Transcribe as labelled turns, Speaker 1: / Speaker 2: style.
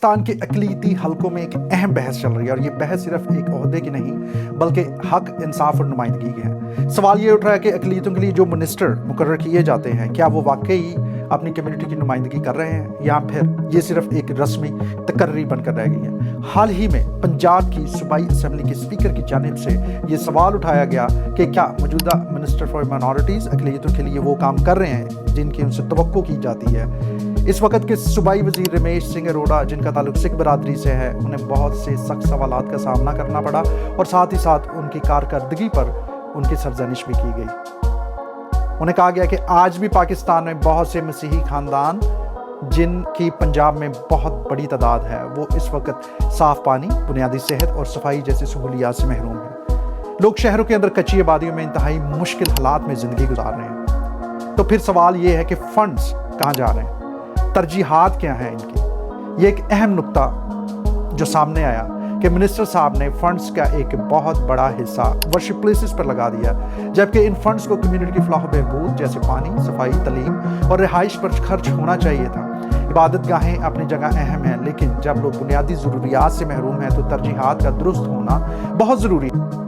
Speaker 1: پاکستان کے اقلیتی حلقوں میں ایک اہم بحث چل رہی ہے اور یہ بحث صرف ایک عہدے کی نہیں بلکہ حق، انصاف اور نمائندگی کی ہے۔ سوال یہ اٹھ رہا ہے کہ اقلیتوں کے لیے جو منسٹر مقرر کیے جاتے ہیں کیا وہ واقعی اپنی کمیونٹی کی نمائندگی کر رہے ہیں یا پھر یہ صرف ایک رسمی تقرری بن کر رہ گئی ہے۔ حال ہی میں پنجاب کی صوبائی اسمبلی کے اسپیکر کی جانب سے یہ سوال اٹھایا گیا کہ کیا موجودہ منسٹر فار مائنورٹیز اقلیتوں کے لیے وہ کام کر رہے ہیں جن کی ان سے توقع کی جاتی ہے۔ اس وقت کے صوبائی وزیر رمیش سنگھ اروڑہ، جن کا تعلق سکھ برادری سے ہے، انہیں بہت سے سخت سوالات کا سامنا کرنا پڑا اور ساتھ ہی ساتھ ان کی کارکردگی پر ان کی سرزنش بھی کی گئی۔ انہیں کہا گیا کہ آج بھی پاکستان میں بہت سے مسیحی خاندان جن کی پنجاب میں بہت بڑی تعداد ہے وہ اس وقت صاف پانی، بنیادی صحت اور صفائی جیسی سہولیات سے محروم ہیں۔ لوگ شہروں کے اندر کچی آبادیوں میں انتہائی مشکل حالات میں زندگی گزار رہے ہیں۔ تو پھر سوال یہ ہے کہ فنڈز کہاں جا رہے ہیں، ترجیحات کیا ہیں ان کی۔ یہ ایک اہم نقطہ جو سامنے آیا کہ منسٹر صاحب نے فنڈز کا ایک بہت بڑا حصہ ورشپ پلیسز پر لگا دیا، جبکہ ان فنڈز کو کمیونٹی کی فلاح و بہبود جیسے پانی، صفائی، تعلیم اور رہائش پر خرچ ہونا چاہیے تھا۔ عبادت گاہیں اپنی جگہ اہم ہیں، لیکن جب لوگ بنیادی ضروریات سے محروم ہیں تو ترجیحات کا درست ہونا بہت ضروری ہے۔